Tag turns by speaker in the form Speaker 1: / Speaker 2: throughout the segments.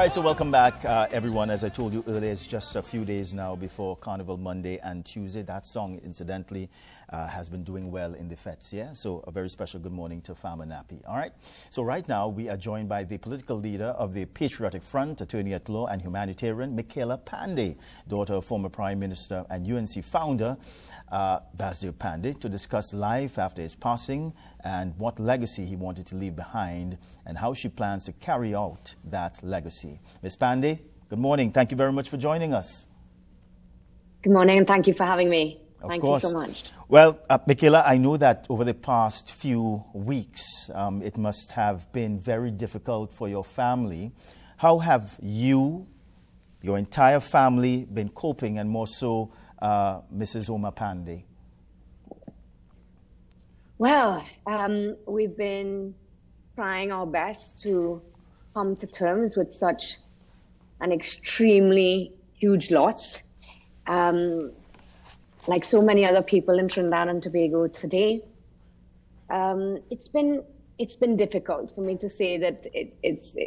Speaker 1: right, so welcome back, everyone. As I told you earlier, it's just a few days now before Carnival Monday and Tuesday. That song, incidentally, has been doing well in the feds, yeah? So a very special good morning to Farmer Nappy, all right? So right now, we are joined by the political leader of the Patriotic Front, attorney at law and humanitarian, Mickela Panday, daughter of former Prime Minister and UNC founder, Basdeo Panday, to discuss life after his passing and what legacy he wanted to leave behind and how she plans to carry out that legacy. Ms. Panday, good morning. Thank you very much for joining us.
Speaker 2: Good morning, and thank you for having me.
Speaker 1: Thank you
Speaker 2: so much.
Speaker 1: Well, Mickela, I know that over the past few weeks, it must have been very difficult for your family. How have you, your entire family, been coping, and more so Mrs. Oma Panday?
Speaker 2: Well, we've been trying our best to come to terms with such an extremely huge loss. Like so many other people in Trinidad and Tobago today, it's been difficult for me to say that it's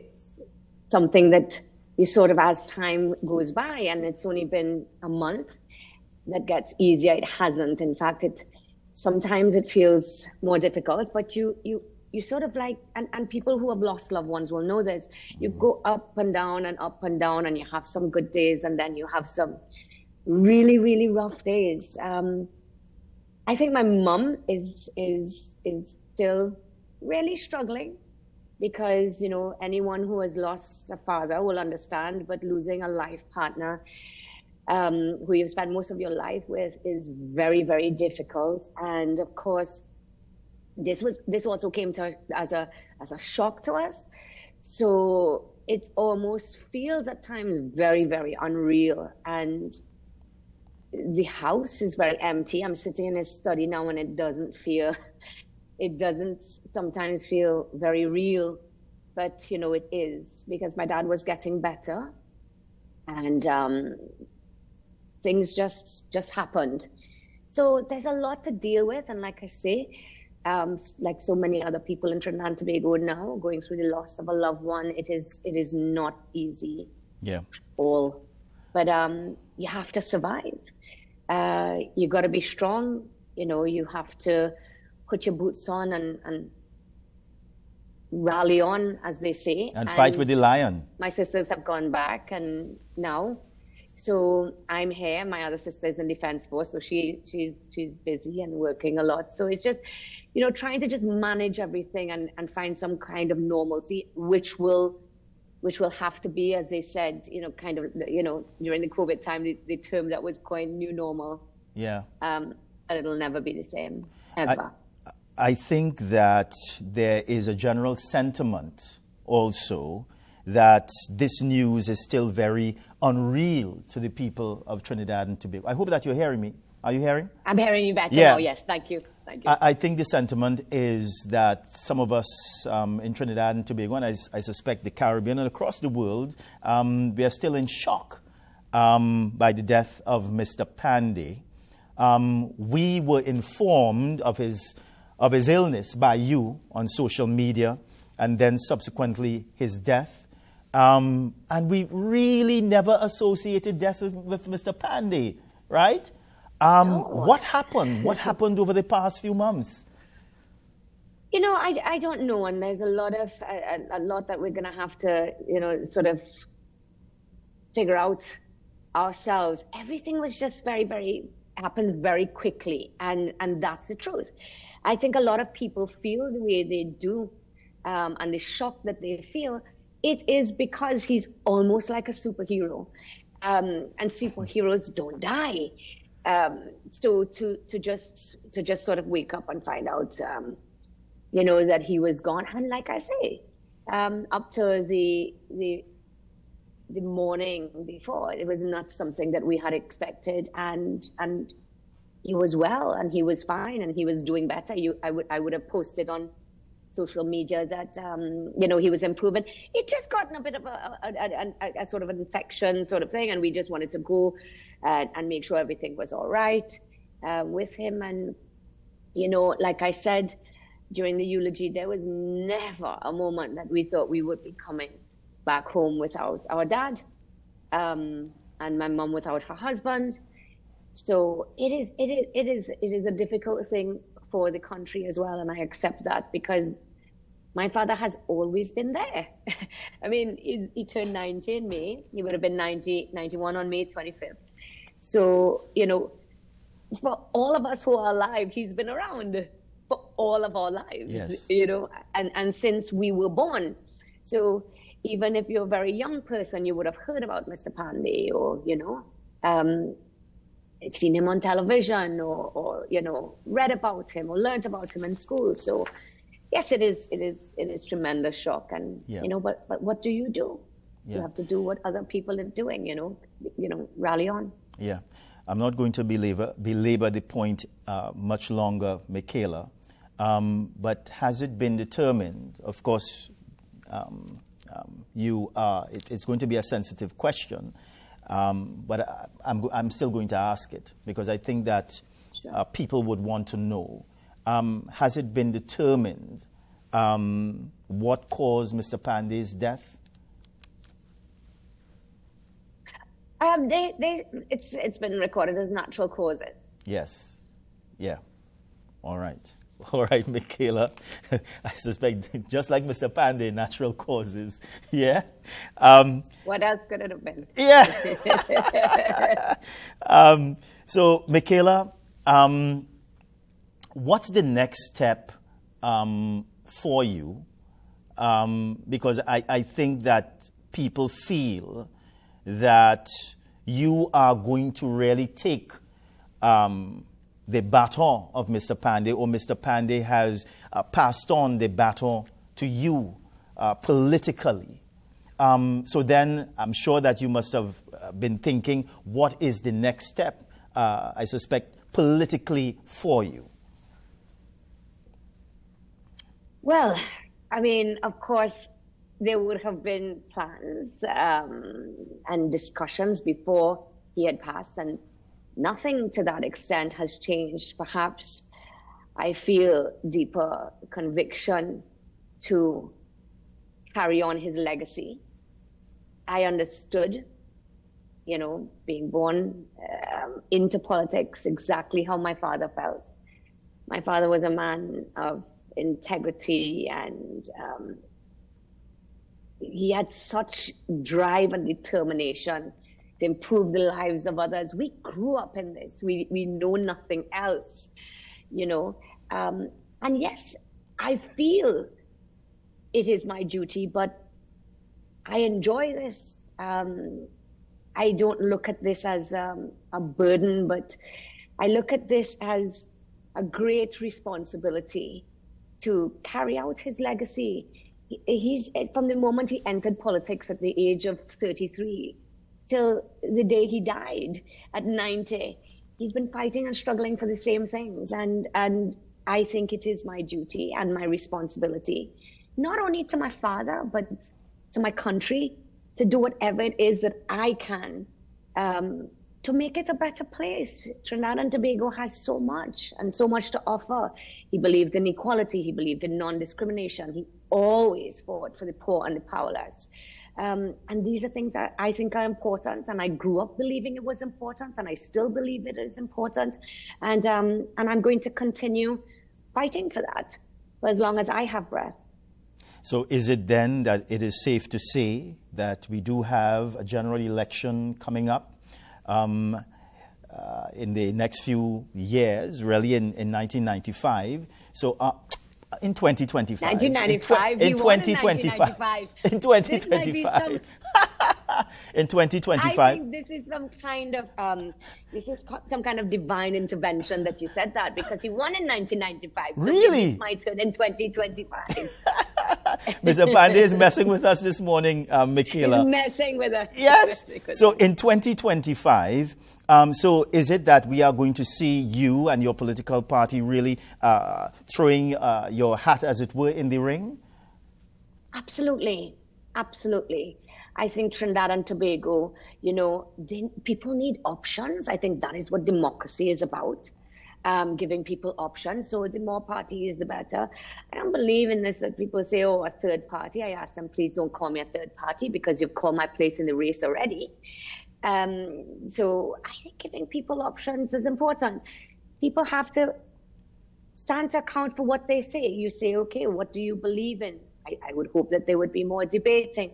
Speaker 2: something that you sort of, as time goes by, and it's only been a month, that gets easier. It hasn't. In fact, sometimes it feels more difficult, but you sort of like, and people who have lost loved ones will know this, you go up and down, and you have some good days, and then you have some really, really rough days. I think my mum is still really struggling, because, you know, anyone who has lost a father will understand, but losing a life partner who you've spent most of your life with is very, very difficult. And of course, this also came as a shock to us. So it almost feels at times very, very unreal. And the house is very empty. I'm sitting in his study now, and it doesn't sometimes feel very real, but you know, it is, because my dad was getting better, and things just happened. So there's a lot to deal with, and like I say, like so many other people in Trinidad and Tobago now, going through the loss of a loved one, it is not easy at all. But you have to survive. You got to be strong. You know, you have to put your boots on and rally on, as they say.
Speaker 1: And fight with the lion. My
Speaker 2: sisters have gone back, and now, so I'm here. My other sister is in Defense Force, so she's busy and working a lot. So it's just, you know, trying to just manage everything and find some kind of normalcy, which will have to be, as they said, you know, kind of, you know, during the COVID time, the term that was coined, new normal.
Speaker 1: Yeah.
Speaker 2: And it'll never be the same, ever.
Speaker 1: I think that there is a general sentiment also that this news is still very unreal to the people of Trinidad and Tobago. I hope that you're hearing me. Are you hearing?
Speaker 2: I'm hearing you better now, yes. Thank you.
Speaker 1: I think the sentiment is that some of us in Trinidad and Tobago, and I suspect the Caribbean and across the world, we are still in shock by the death of Mr. Panday. We were informed of his illness by you on social media, and then subsequently his death. And we really never associated death with Mr. Panday, right?
Speaker 2: No.
Speaker 1: What happened? What happened over the past few months?
Speaker 2: You know, I don't know, and there's a lot that we're going to have to, you know, sort of figure out ourselves. Everything was just happened very quickly, and that's the truth. I think a lot of people feel the way they do, and the shock that they feel, it is because he's almost like a superhero, and superheroes don't die. So to just sort of wake up and find out, you know, that he was gone. And like I say, up to the morning before, it was not something that we had expected. And he was well, and he was fine, and he was doing better. I would have posted on social media that, you know, he was improving. It just gotten a bit of a sort of an infection sort of thing, and we just wanted to go and make sure everything was all right with him. And, you know, like I said during the eulogy, there was never a moment that we thought we would be coming back home without our dad, and my mom without her husband. So it is a difficult thing for the country as well, and I accept that because my father has always been there. I mean, he turned 90 in May. He would have been 91 on May 25th. So, for all of us who are alive, he's been around for all of our lives,
Speaker 1: yes.
Speaker 2: And since we were born. So even if you're a very young person, you would have heard about Mr. Panday or, seen him on television or read about him or learned about him in school. So yes, it is tremendous shock. And, but what do you do? Yeah. You have to do what other people are doing, rally on.
Speaker 1: Yeah. I'm not going to belabor the point much longer, Mickela. But has it been determined, of course, it's going to be a sensitive question, but I'm still going to ask it because I think that people would want to know. Has it been determined what caused Mr. Panday's death?
Speaker 2: It's been recorded as natural causes.
Speaker 1: Yes. Yeah. All right. All right, Mickela. I suspect, just like Mr. Panday, natural causes. Yeah.
Speaker 2: What else could it have been?
Speaker 1: Yeah. So, Mickela, what's the next step for you? Because I think that people feel that you are going to really take the baton of Mr. Panday, or Mr. Panday has passed on the baton to you politically. So then I'm sure that you must have been thinking, what is the next step, I suspect, politically for you?
Speaker 2: Well, I mean, of course, there would have been plans and discussions before he had passed, and nothing to that extent has changed. Perhaps I feel deeper conviction to carry on his legacy. I understood, being born into politics, exactly how my father felt. My father was a man of integrity, and he had such drive and determination to improve the lives of others. We grew up in this. We know nothing else, And yes, I feel it is my duty, but I enjoy this. I don't look at this as a burden, but I look at this as a great responsibility to carry out his legacy. He's from the moment he entered politics at the age of 33 till the day he died at 90, he's been fighting and struggling for the same things. And I think it is my duty and my responsibility, not only to my father, but to my country, to do whatever it is that I can to make it a better place. Trinidad and Tobago has so much and so much to offer. He believed in equality. He believed in non-discrimination. He always fought for the poor and the powerless. And these are things that I think are important. And I grew up believing it was important, and I still believe it is important. And I'm going to continue fighting for that for as long as I have breath.
Speaker 1: So is it then that it is safe to say that we do have a general election coming up in the next few years, really in 1995? So in 2025.
Speaker 2: 1995.
Speaker 1: In 2025. In 2025. In 2025.
Speaker 2: I think this is some kind of divine intervention that you said that, because he won in 1995. So
Speaker 1: really?
Speaker 2: It's my turn in 2025.
Speaker 1: Mr. Panday is messing with us this morning, Mickela.
Speaker 2: He's messing with us.
Speaker 1: Yes. So in 2025, so is it that we are going to see you and your political party really throwing your hat, as it were, in the ring?
Speaker 2: Absolutely. Absolutely. I think Trinidad and Tobago, people need options. I think that is what democracy is about. giving people options. So the more parties, the better. I don't believe in this that people say, oh, a third party. I ask them, please don't call me a third party because you've called my place in the race already. So I think giving people options is important. People have to stand to account for what they say. You say, okay, what do you believe in? I would hope that there would be more debating,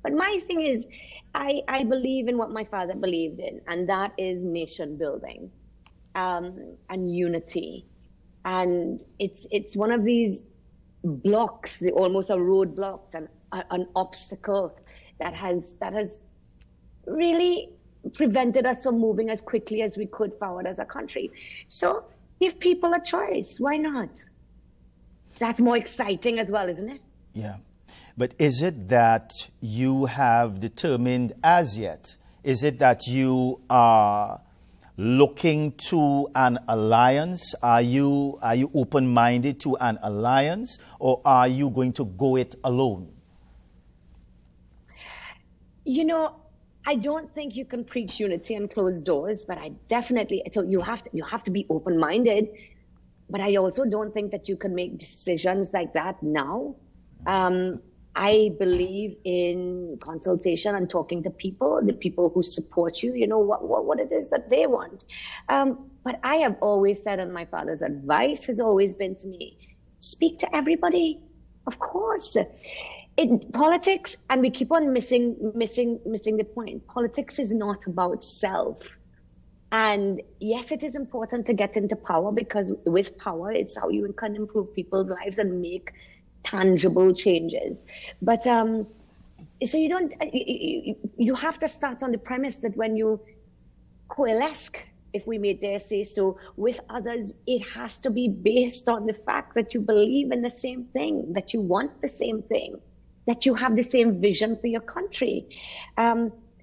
Speaker 2: But my thing is, I believe in what my father believed in, and that is nation building and unity. And it's one of these blocks, almost a roadblocks, and an obstacle that has really prevented us from moving as quickly as we could forward as a country. So give people a choice. Why not? That's more exciting as well, isn't it?
Speaker 1: Yeah. But is it that you have determined as yet, is it that you are looking to an alliance? Are you open-minded to an alliance, or are you going to go it alone?
Speaker 2: I don't think you can preach unity and close doors, but I definitely, so you have to be open-minded, but I also don't think that you can make decisions like that now. I believe in consultation and talking to people, the people who support you, what it is that they want. But I have always said, and my father's advice has always been to me, speak to everybody, of course. In politics, and we keep on missing the point. Politics is not about self. And yes, it is important to get into power, because with power, it's how you can improve people's lives and make tangible changes. But so you have to start on the premise that when you coalesce, if we may dare say so, with others, it has to be based on the fact that you believe in the same thing, that you want the same thing, that you have the same vision for your country.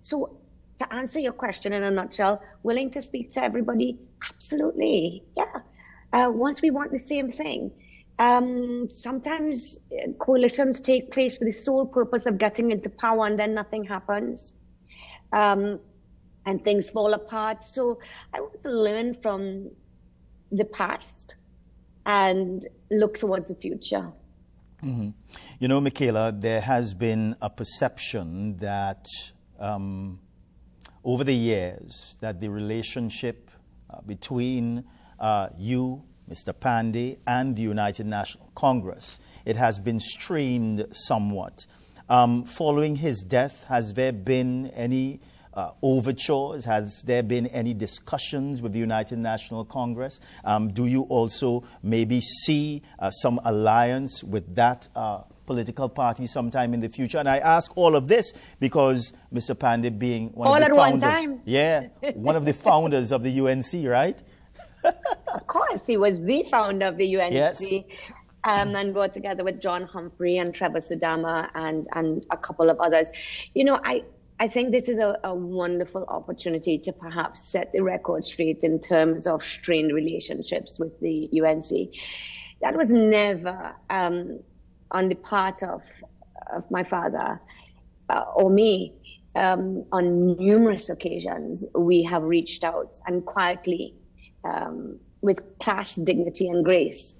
Speaker 2: So to answer your question in a nutshell, willing to speak to everybody? Absolutely, yeah. Once we want the same thing. Sometimes coalitions take place for the sole purpose of getting into power, and then nothing happens. And things fall apart. So I want to learn from the past and look towards the future.
Speaker 1: Mm-hmm. Mickela, there has been a perception that over the years that the relationship between you, Mr. Panday, and the United National Congress, it has been strained somewhat. Following his death, has there been any overtures? Has there been any discussions with the United National Congress? Do you also maybe see some alliance with that political party sometime in the future? And I ask all of this because Mr. Panday being one of the founders. All at one time? Yeah, one of the founders of the UNC, right?
Speaker 2: Of course, he was the founder of the UNC.
Speaker 1: Yes.
Speaker 2: And brought together with John Humphrey and Trevor Sudama and a couple of others. I think this is a wonderful opportunity to perhaps set the record straight in terms of strained relationships with the UNC. That was never on the part of my father or me. On numerous occasions, we have reached out and quietly, with class, dignity, and grace,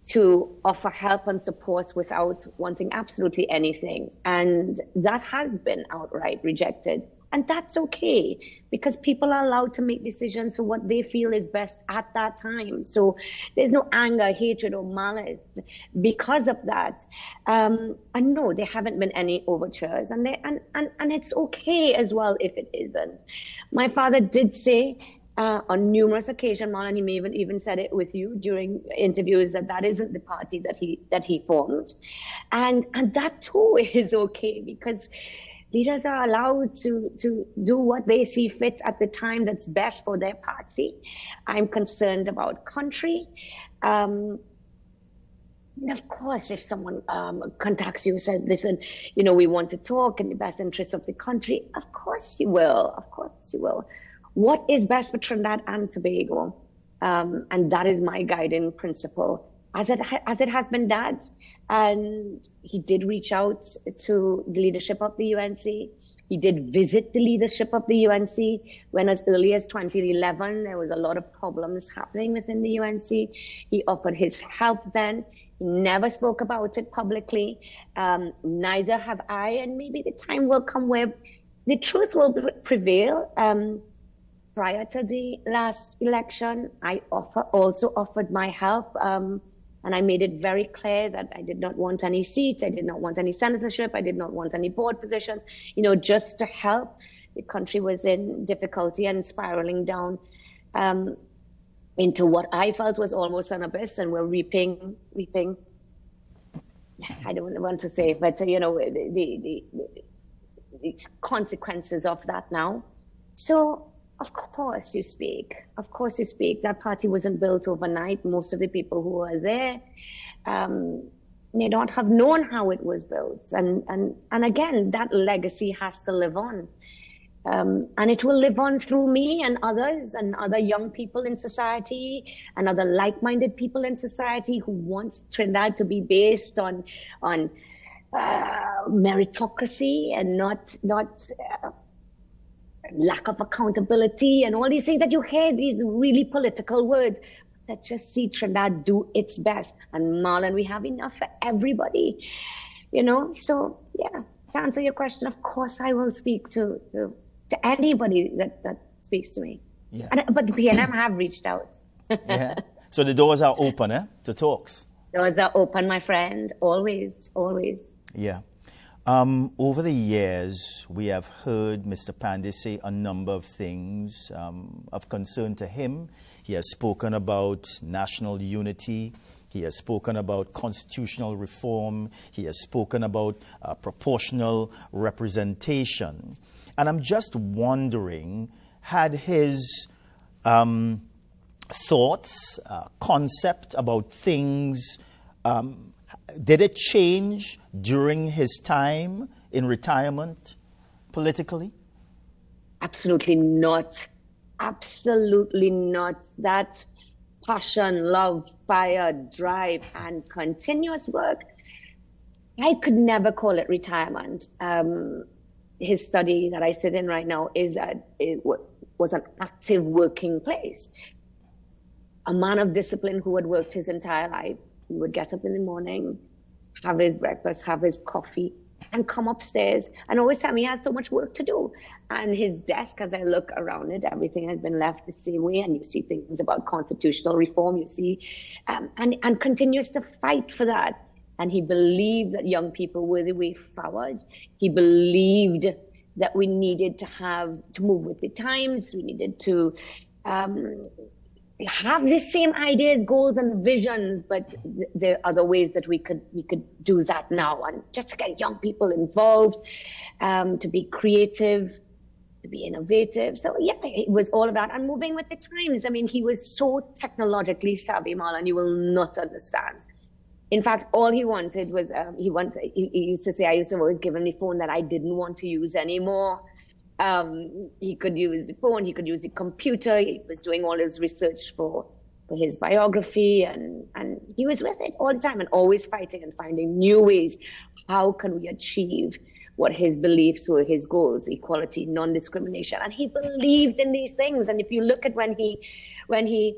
Speaker 2: to offer help and support without wanting absolutely anything. And that has been outright rejected. And that's okay, because people are allowed to make decisions for what they feel is best at that time. So there's no anger, hatred, or malice because of that. And no, there haven't been any overtures. And it's okay as well if it isn't. My father did say, on numerous occasions, Mal, and he may even said it with you during interviews, that isn't the party that he formed, and that too is okay, because leaders are allowed to do what they see fit at the time that's best for their party. I'm concerned about country. Of course, if someone contacts you and says, listen, we want to talk in the best interest of the country, of course you will. Of course you will. What is best for Trinidad and Tobago? And that is my guiding principle, as it has been Dad's. And he did reach out to the leadership of the UNC. He did visit the leadership of the UNC when as early as 2011, there was a lot of problems happening within the UNC. He offered his help then. He never spoke about it publicly. Neither have I, and maybe the time will come where the truth will prevail. Prior to the last election, I also offered my help, and I made it very clear that I did not want any seats, I did not want any senatorship, I did not want any board positions, just to help. The country was in difficulty and spiraling down into what I felt was almost an abyss, and we're reaping, I don't want to say, but the consequences of that now. So of course you speak. That party wasn't built overnight. Most of the people who were there may not have known how it was built. And again, that legacy has to live on. And it will live on through me and others and other young people in society and other like-minded people in society who wants Trinidad to be based on meritocracy and not lack of accountability and all these things that you hear, these really political words that just see Trinidad do its best. And Marlon, we have enough for everybody, So yeah, to answer your question, of course I will speak to anybody that speaks to me.
Speaker 1: Yeah.
Speaker 2: But PNM have reached out.
Speaker 1: Yeah. So the doors are open, to talks.
Speaker 2: Doors are open, my friend. Always.
Speaker 1: Yeah. Over the years, we have heard Mr. Panday say a number of things of concern to him. He has spoken about national unity. He has spoken about constitutional reform. He has spoken about proportional representation. And I'm just wondering, had his thoughts, concept about things, did it change during his time in retirement politically?
Speaker 2: Absolutely not. That passion, love, fire, drive, and continuous work, I could never call it retirement. His study that I sit in right now was an active working place. A man of discipline who had worked his entire life. He would get up in the morning, have his breakfast, have his coffee, and come upstairs and always tell me he has so much work to do. And his desk, as I look around it, everything has been left the same way. And you see things about constitutional reform, you see, and continues to fight for that. And he believed that young people were the way forward. He believed that we needed to move with the times. We needed to have the same ideas, goals, and visions, but there are other ways that we could do that now, and just to get young people involved, to be creative, to be innovative. So yeah, it was all of that, and moving with the times. I mean, he was so technologically savvy, Marlon, you will not understand. In fact, all he wanted was he used to say, I used to always give him the phone that I didn't want to use anymore. He could use the phone, he could use the computer. He was doing all his research for his biography, and he was with it all the time and always fighting and finding new ways. How can we achieve what his beliefs were, his goals, equality, non-discrimination? And he believed in these things. And if you look at when he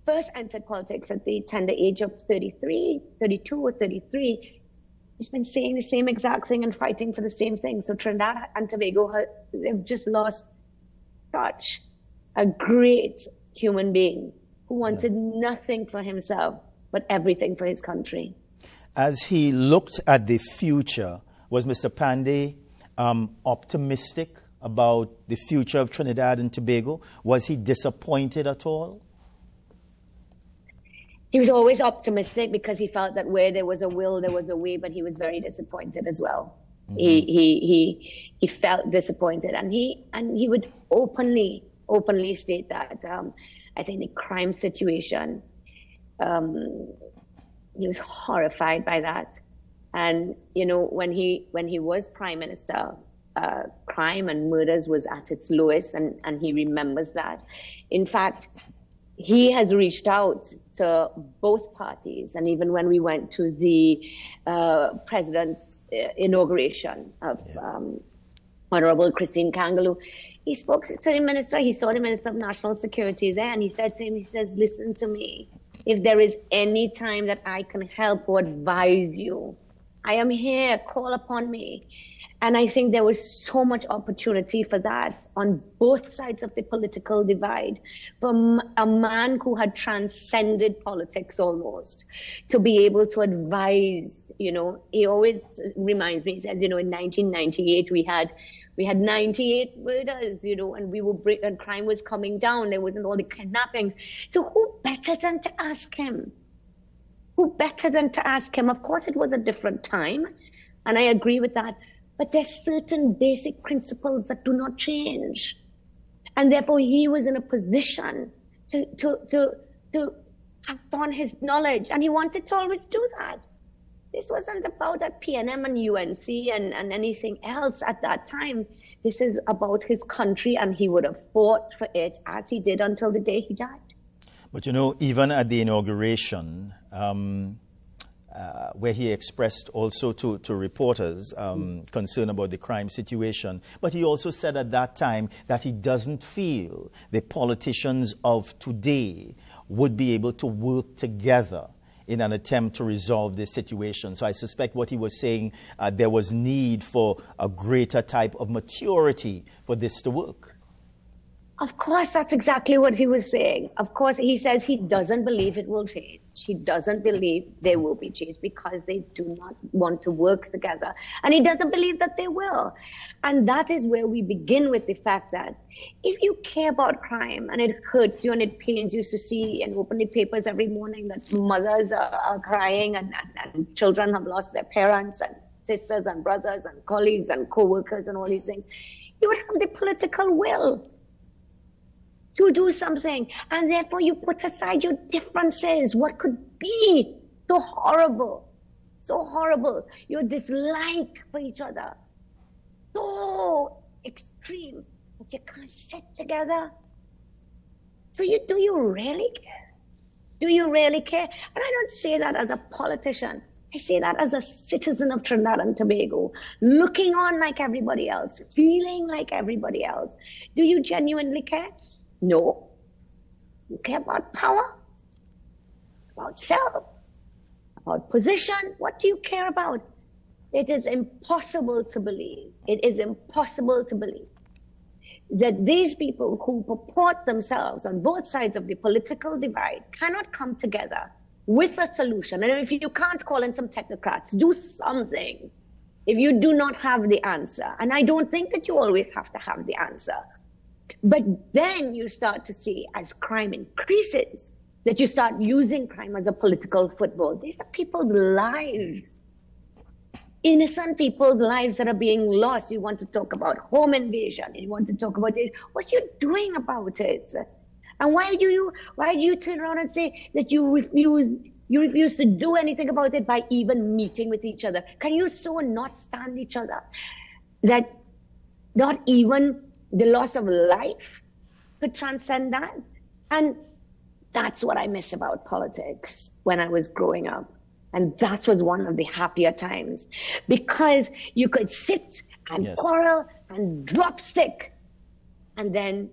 Speaker 2: first entered politics at the tender age of 32 or 33, he's been saying the same exact thing and fighting for the same thing. So Trinidad and Tobago have just lost such a great human being who wanted nothing for himself, but everything for his country.
Speaker 1: As he looked at the future, was Mr. Panday optimistic about the future of Trinidad and Tobago? Was he disappointed at all?
Speaker 2: He was always optimistic because he felt that where there was a will, there was a way, but he was very disappointed as well. Mm-hmm. He felt disappointed, and he would openly state that. I think the crime situation, he was horrified by that. And when he was prime minister, crime and murders was at its lowest, and he remembers that. In fact, he has reached out to both parties, and even when we went to the president's inauguration of Honorable Christine Kangaloo. He spoke to the minister. He saw the Minister of National Security there, and he said to him, he says, listen to me. If there is any time that I can help or advise you, I am here. Call upon me. And I think there was so much opportunity for that on both sides of the political divide. From a man who had transcended politics almost to be able to advise, you know, he always reminds me, he said, you know, in 1998, we had 98 murders, you know, and and crime was coming down. There wasn't all the kidnappings. So who better than to ask him? Who better than to ask him? Of course, it was a different time, and I agree with that. But there's certain basic principles that do not change. And therefore, he was in a position to act on his knowledge. And he wanted to always do that. This wasn't about that PNM and UNC and anything else at that time. This is about his country, and he would have fought for it as he did until the day he died.
Speaker 1: But, you know, even at the inauguration, where he expressed also to reporters concern about the crime situation. But he also said at that time that he doesn't feel the politicians of today would be able to work together in an attempt to resolve this situation. So I suspect what he was saying, there was need for a greater type of maturity for this to work.
Speaker 2: Of course, that's exactly what he was saying. Of course, he says he doesn't believe it will change. He doesn't believe there will be change because they do not want to work together. And he doesn't believe that they will. And that is where we begin with the fact that if you care about crime and it hurts you and it pains you to see and open the papers every morning that mothers are crying and children have lost their parents and sisters and brothers and colleagues and co-workers and all these things, you would have the political will to do something, and therefore you put aside your differences. What could be so horrible, your dislike for each other, so extreme that you can't sit together. So do you really care? Do you really care? And I don't say that as a politician. I say that as a citizen of Trinidad and Tobago, looking on like everybody else, feeling like everybody else. Do you genuinely care? No. You care about power, about self, about position. What do you care about? It is impossible to believe. It is impossible to believe that these people who purport themselves on both sides of the political divide cannot come together with a solution. And if you can't call in some technocrats, do something. If you do not have the answer, and I don't think that you always have to have the answer, but then you start to see, as crime increases, that you start using crime as a political football. These are people's lives, innocent people's lives that are being lost. You want to talk about home invasion. You want to talk about this. What are you doing about it? And why do you turn around and say that you refuse to do anything about it by even meeting with each other? Can you so not stand each other that not even the loss of life could transcend that? And that's what I miss about politics when I was growing up. And that was one of the happier times, because you could sit and quarrel and drop stick. And then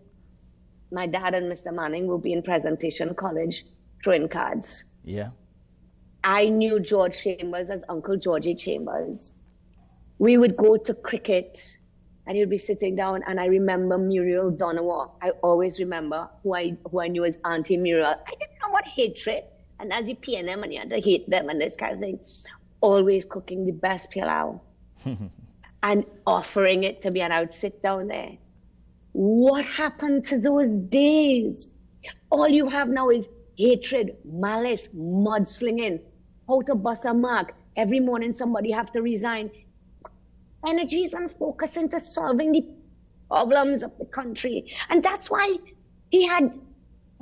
Speaker 2: my dad and Mr. Manning will be in presentation college throwing cards.
Speaker 1: Yeah.
Speaker 2: I knew George Chambers as Uncle Georgie Chambers. We would go to cricket and you'd be sitting down, and I remember Muriel Donowa. I always remember who I knew as Auntie Muriel. I didn't know what hatred, and as a PNM and you had to hate them and this kind of thing, always cooking the best pilau and offering it to me, and I would sit down there. What happened to those days? All you have now is hatred, malice, mudslinging, how to bust a mark. Every morning somebody have to resign. Energies and focus into solving the problems of the country. And that's why he had,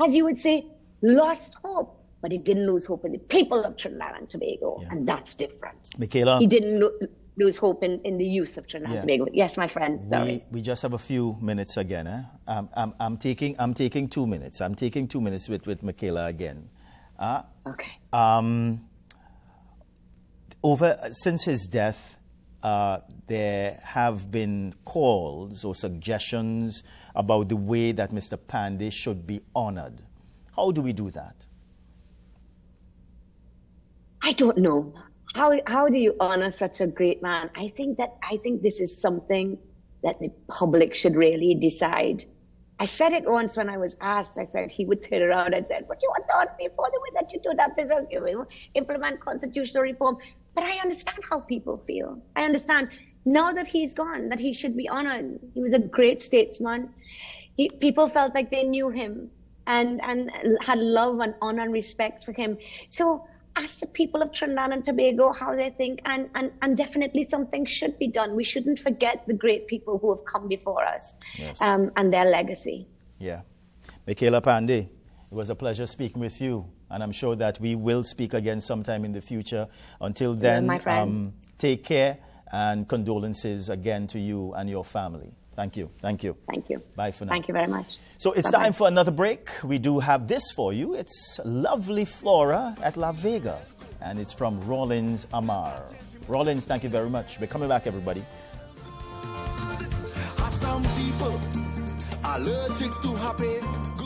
Speaker 2: as you would say, lost hope. But he didn't lose hope in the people of Trinidad and Tobago. Yeah. And that's different.
Speaker 1: Mickela,
Speaker 2: he didn't lose hope in the youth of Trinidad and Tobago. Yes, my friend, sorry.
Speaker 1: We just have a few minutes again. I'm taking 2 minutes. I'm taking 2 minutes with Mickela again.
Speaker 2: Okay.
Speaker 1: Since his death, there have been calls or suggestions about the way that Mr. Panday should be honored. How do we do that?
Speaker 2: I don't know. How do you honor such a great man? I think this is something that the public should really decide. I said it once when I was asked. I said he would turn around and said, "What you want to honor me for? The way that you do that is implement constitutional reform." But I understand how people feel. I understand now that he's gone, that he should be honored. He was a great statesman. People felt like they knew him and had love and honor and respect for him. So ask the people of Trinidad and Tobago how they think, and definitely something should be done. We shouldn't forget the great people who have come before us,
Speaker 1: yes,
Speaker 2: and their legacy.
Speaker 1: Yeah. Mickela Panday, it was a pleasure speaking with you, and I'm sure that we will speak again sometime in the future. Until then,
Speaker 2: my friend.
Speaker 1: Take care, and condolences again to you and your family. Thank you. Thank you.
Speaker 2: Thank you.
Speaker 1: Bye for now.
Speaker 2: Thank you very much.
Speaker 1: So it's
Speaker 2: Bye-bye.
Speaker 1: time for another break. We do have this for you. It's Lovely Flora at La Vega, and it's from Rollins Amar. Rollins, thank you very much. We're coming back, everybody.
Speaker 3: Some people allergic to happy.